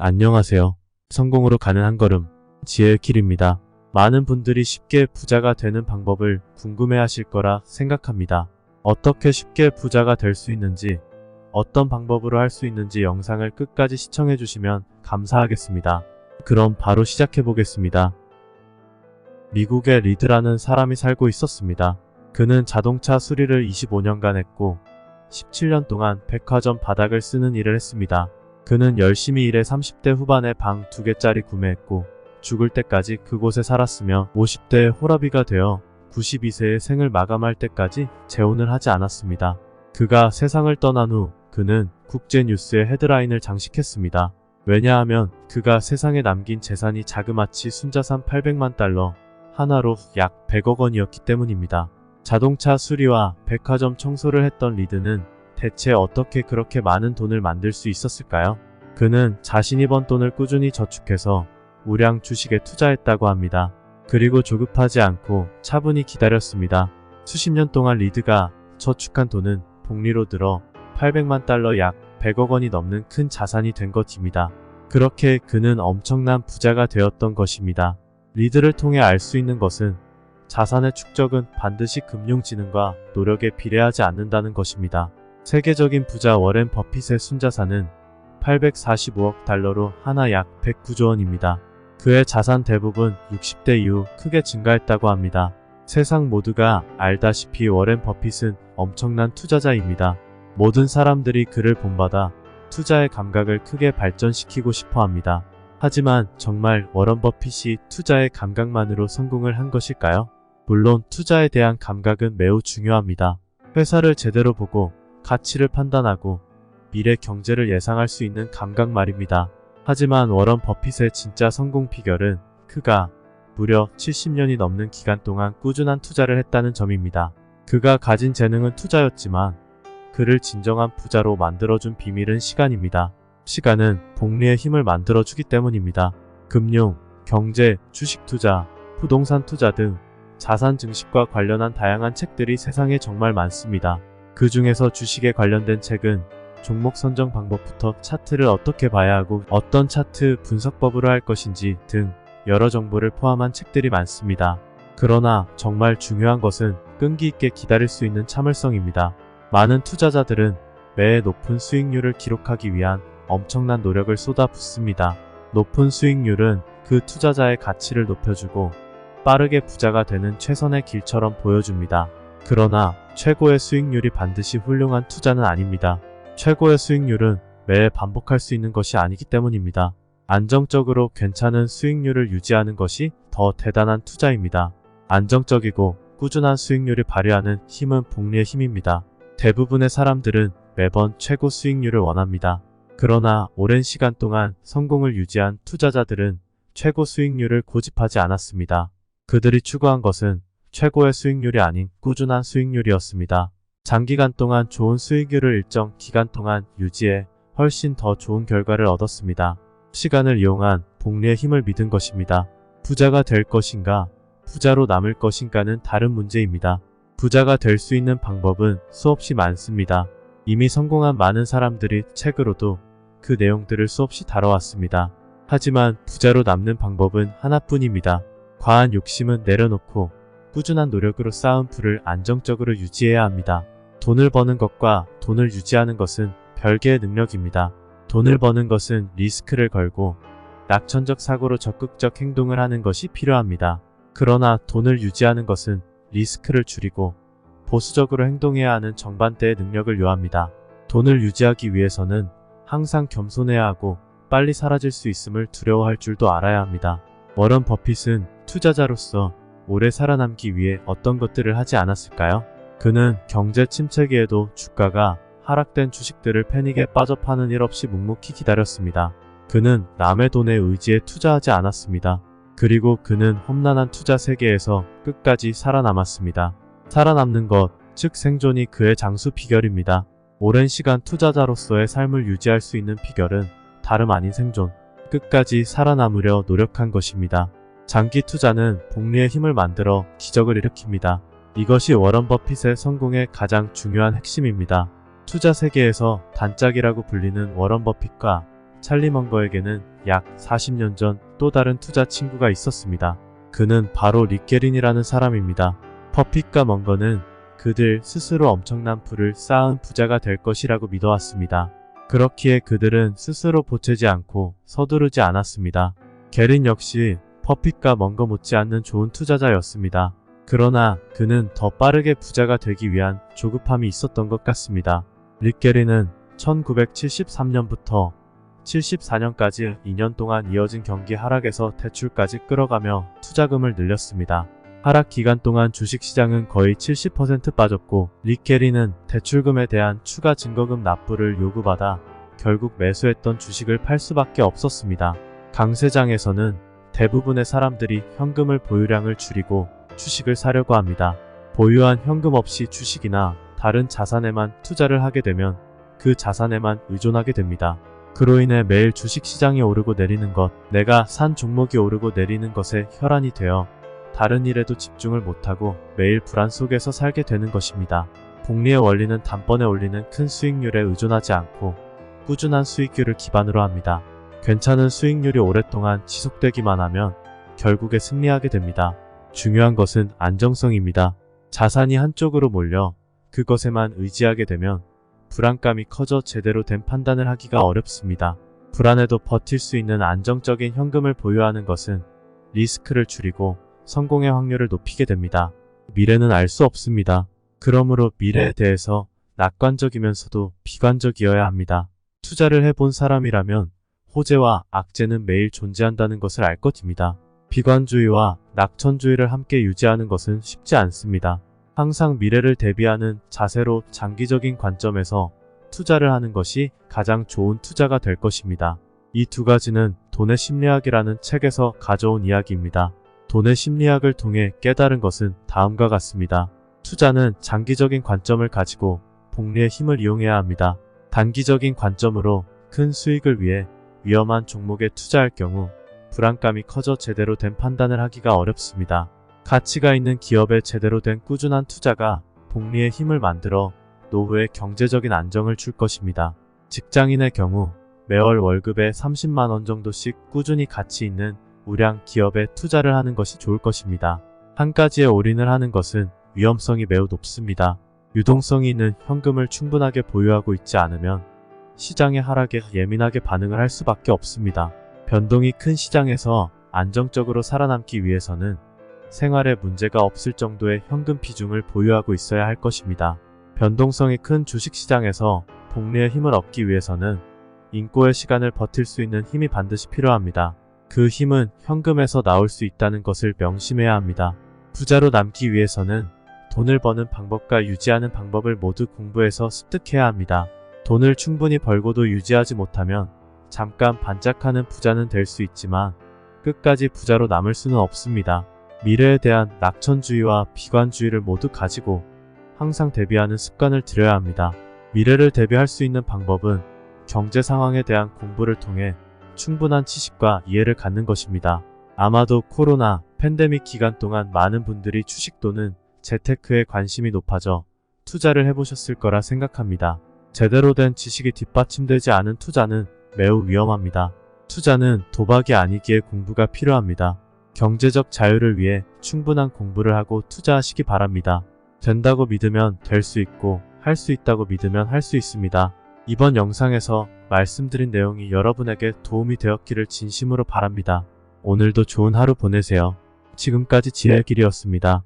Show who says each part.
Speaker 1: 안녕하세요. 성공으로 가는 한 걸음, 지혜의 길입니다. 많은 분들이 쉽게 부자가 되는 방법을 궁금해하실 거라 생각합니다. 어떻게 쉽게 부자가 될 수 있는지, 어떤 방법으로 할 수 있는지 영상을 끝까지 시청해 주시면 감사하겠습니다. 그럼 바로 시작해 보겠습니다. 미국의 리드라는 사람이 살고 있었습니다. 그는 자동차 수리를 25년간 했고 17년 동안 백화점 바닥을 쓰는 일을 했습니다. 그는 열심히 일해 30대 후반에 방 2개짜리 구매했고 죽을 때까지 그곳에 살았으며 50대에 호라비가 되어 92세의 생을 마감할 때까지 재혼을 하지 않았습니다. 그가 세상을 떠난 후 그는 국제뉴스의 헤드라인을 장식했습니다. 왜냐하면 그가 세상에 남긴 재산이 자그마치 순자산 800만 달러, 하나로 약 100억 원이었기 때문입니다. 자동차 수리와 백화점 청소를 했던 리드는 대체 어떻게 그렇게 많은 돈을 만들 수 있었을까요? 그는 자신이 번 돈을 꾸준히 저축해서 우량 주식에 투자했다고 합니다. 그리고 조급하지 않고 차분히 기다렸습니다. 수십 년 동안 리드가 저축한 돈은 복리로 들어 800만 달러 약 100억 원이 넘는 큰 자산이 된 것입니다. 그렇게 그는 엄청난 부자가 되었던 것입니다. 리드를 통해 알 수 있는 것은 자산의 축적은 반드시 금융지능과 노력에 비례하지 않는다는 것입니다. 세계적인 부자 워렌 버핏의 순자산은 845억 달러로 하나 약 109조 원입니다. 그의 자산 대부분 60대 이후 크게 증가했다고 합니다. 세상 모두가 알다시피 워렌 버핏은 엄청난 투자자입니다. 모든 사람들이 그를 본받아 투자의 감각을 크게 발전시키고 싶어 합니다. 하지만 정말 워런 버핏이 투자의 감각만으로 성공을 한 것일까요? 물론 투자에 대한 감각은 매우 중요합니다. 회사를 제대로 보고 가치를 판단하고 미래 경제를 예상할 수 있는 감각 말입니다. 하지만 워런 버핏의 진짜 성공 비결은 그가 무려 70년이 넘는 기간 동안 꾸준한 투자를 했다는 점입니다. 그가 가진 재능은 투자였지만 그를 진정한 부자로 만들어준 비밀은 시간입니다. 시간은 복리의 힘을 만들어주기 때문입니다. 금융, 경제, 주식 투자, 부동산 투자 등 자산 증식과 관련한 다양한 책들이 세상에 정말 많습니다. 그 중에서 주식에 관련된 책은 종목 선정 방법부터 차트를 어떻게 봐야 하고 어떤 차트 분석법으로 할 것인지 등 여러 정보를 포함한 책들이 많습니다. 그러나 정말 중요한 것은 끈기 있게 기다릴 수 있는 참을성입니다. 많은 투자자들은 매해 높은 수익률을 기록하기 위한 엄청난 노력을 쏟아붓습니다. 높은 수익률은 그 투자자의 가치를 높여주고 빠르게 부자가 되는 최선의 길처럼 보여줍니다. 그러나 최고의 수익률이 반드시 훌륭한 투자는 아닙니다. 최고의 수익률은 매해 반복할 수 있는 것이 아니기 때문입니다. 안정적으로 괜찮은 수익률을 유지하는 것이 더 대단한 투자입니다. 안정적이고 꾸준한 수익률을 발휘하는 힘은 복리의 힘입니다. 대부분의 사람들은 매번 최고 수익률을 원합니다. 그러나 오랜 시간 동안 성공을 유지한 투자자들은 최고 수익률을 고집하지 않았습니다. 그들이 추구한 것은 최고의 수익률이 아닌 꾸준한 수익률이었습니다. 장기간 동안 좋은 수익률을 일정 기간 동안 유지해 훨씬 더 좋은 결과를 얻었습니다. 시간을 이용한 복리의 힘을 믿은 것입니다. 부자가 될 것인가, 부자로 남을 것인가는 다른 문제입니다. 부자가 될 수 있는 방법은 수없이 많습니다. 이미 성공한 많은 사람들이 책으로도 그 내용들을 수없이 다뤄왔습니다. 하지만 부자로 남는 방법은 하나뿐입니다. 과한 욕심은 내려놓고 꾸준한 노력으로 쌓은 부를 안정적으로 유지해야 합니다. 돈을 버는 것과 돈을 유지하는 것은 별개의 능력입니다. 돈을 버는 것은 리스크를 걸고 낙천적 사고로 적극적 행동을 하는 것이 필요합니다. 그러나 돈을 유지하는 것은 리스크를 줄이고 보수적으로 행동해야 하는 정반대의 능력을 요합니다. 돈을 유지하기 위해서는 항상 겸손해야 하고 빨리 사라질 수 있음을 두려워할 줄도 알아야 합니다. 워런 버핏은 투자자로서 오래 살아남기 위해 어떤 것들을 하지 않았을까요? 그는 경제 침체기에도 주가가 하락된 주식들을 패닉에 빠져 파는 일 없이 묵묵히 기다렸습니다. 그는 남의 돈에 의지해 투자하지 않았습니다. 그리고 그는 험난한 투자 세계에서 끝까지 살아남았습니다. 살아남는 것, 즉 생존이 그의 장수 비결입니다. 오랜 시간 투자자로서의 삶을 유지할 수 있는 비결은 다름 아닌 생존, 끝까지 살아남으려 노력한 것입니다. 장기 투자는 복리의 힘을 만들어 기적을 일으킵니다. 이것이 워런 버핏의 성공의 가장 중요한 핵심입니다. 투자 세계에서 단짝이라고 불리는 워런 버핏과 찰리 먼거에게는 약 40년 전 또 다른 투자 친구가 있었습니다. 그는 바로 릭 게린이라는 사람입니다. 퍼핏과 먼거는 그들 스스로 엄청난 부를 쌓은 부자가 될 것이라고 믿어왔습니다. 그렇기에 그들은 스스로 보채지 않고 서두르지 않았습니다. 게린 역시 퍼핏과 먼거 못지않는 좋은 투자자였습니다. 그러나 그는 더 빠르게 부자가 되기 위한 조급함이 있었던 것 같습니다. 릭 게린은 1973년부터 74년까지 2년 동안 이어진 경기 하락에서 대출까지 끌어가며 투자금을 늘렸습니다. 하락 기간 동안 주식시장은 거의 70% 빠졌고 릭 게린은 대출금에 대한 추가 증거금 납부를 요구받아 결국 매수했던 주식을 팔 수밖에 없었습니다. 강세장에서는 대부분의 사람들이 현금을 보유량을 줄이고 주식을 사려고 합니다. 보유한 현금 없이 주식이나 다른 자산에만 투자를 하게 되면 그 자산에만 의존하게 됩니다. 그로 인해 매일 주식시장이 오르고 내리는 것, 내가 산 종목이 오르고 내리는 것에 혈안이 되어 다른 일에도 집중을 못하고 매일 불안 속에서 살게 되는 것입니다. 복리의 원리는 단번에 올리는 큰 수익률에 의존하지 않고 꾸준한 수익률을 기반으로 합니다. 괜찮은 수익률이 오랫동안 지속되기만 하면 결국에 승리하게 됩니다. 중요한 것은 안정성입니다. 자산이 한쪽으로 몰려 그것에만 의지하게 되면 불안감이 커져 제대로 된 판단을 하기가 어렵습니다. 불안해도 버틸 수 있는 안정적인 현금을 보유하는 것은 리스크를 줄이고 성공의 확률을 높이게 됩니다. 미래는 알 수 없습니다. 그러므로 미래에 대해서 낙관적이면서도 비관적이어야 합니다. 투자를 해본 사람이라면 호재와 악재는 매일 존재한다는 것을 알 것입니다. 비관주의와 낙천주의를 함께 유지하는 것은 쉽지 않습니다. 항상 미래를 대비하는 자세로 장기적인 관점에서 투자를 하는 것이 가장 좋은 투자가 될 것입니다. 이 두 가지는 돈의 심리학이라는 책에서 가져온 이야기입니다. 돈의 심리학을 통해 깨달은 것은 다음과 같습니다. 투자는 장기적인 관점을 가지고 복리의 힘을 이용해야 합니다. 단기적인 관점으로 큰 수익을 위해 위험한 종목에 투자할 경우 불안감이 커져 제대로 된 판단을 하기가 어렵습니다. 가치가 있는 기업에 제대로 된 꾸준한 투자가 복리의 힘을 만들어 노후에 경제적인 안정을 줄 것입니다. 직장인의 경우 매월 월급의 30만원 정도씩 꾸준히 가치 있는 우량 기업에 투자를 하는 것이 좋을 것입니다. 한 가지에 올인을 하는 것은 위험성이 매우 높습니다. 유동성이 있는 현금을 충분하게 보유하고 있지 않으면 시장의 하락에 예민하게 반응을 할 수밖에 없습니다. 변동이 큰 시장에서 안정적으로 살아남기 위해서는 생활에 문제가 없을 정도의 현금 비중을 보유하고 있어야 할 것입니다. 변동성이 큰 주식시장에서 복리의 힘을 얻기 위해서는 인고의 시간을 버틸 수 있는 힘이 반드시 필요합니다. 그 힘은 현금에서 나올 수 있다는 것을 명심해야 합니다. 부자로 남기 위해서는 돈을 버는 방법과 유지하는 방법을 모두 공부해서 습득해야 합니다. 돈을 충분히 벌고도 유지하지 못하면 잠깐 반짝하는 부자는 될 수 있지만 끝까지 부자로 남을 수는 없습니다. 미래에 대한 낙천주의와 비관주의를 모두 가지고 항상 대비하는 습관을 들여야 합니다. 미래를 대비할 수 있는 방법은 경제 상황에 대한 공부를 통해 충분한 지식과 이해를 갖는 것입니다. 아마도 코로나 팬데믹 기간 동안 많은 분들이 주식 또는 재테크에 관심이 높아져 투자를 해보셨을 거라 생각합니다. 제대로 된 지식이 뒷받침되지 않은 투자는 매우 위험합니다. 투자는 도박이 아니기에 공부가 필요합니다. 경제적 자유를 위해 충분한 공부를 하고 투자하시기 바랍니다. 된다고 믿으면 될 수 있고 할 수 있다고 믿으면 할 수 있습니다. 이번 영상에서 말씀드린 내용이 여러분에게 도움이 되었기를 진심으로 바랍니다. 오늘도 좋은 하루 보내세요. 지금까지 지혜의 길이었습니다.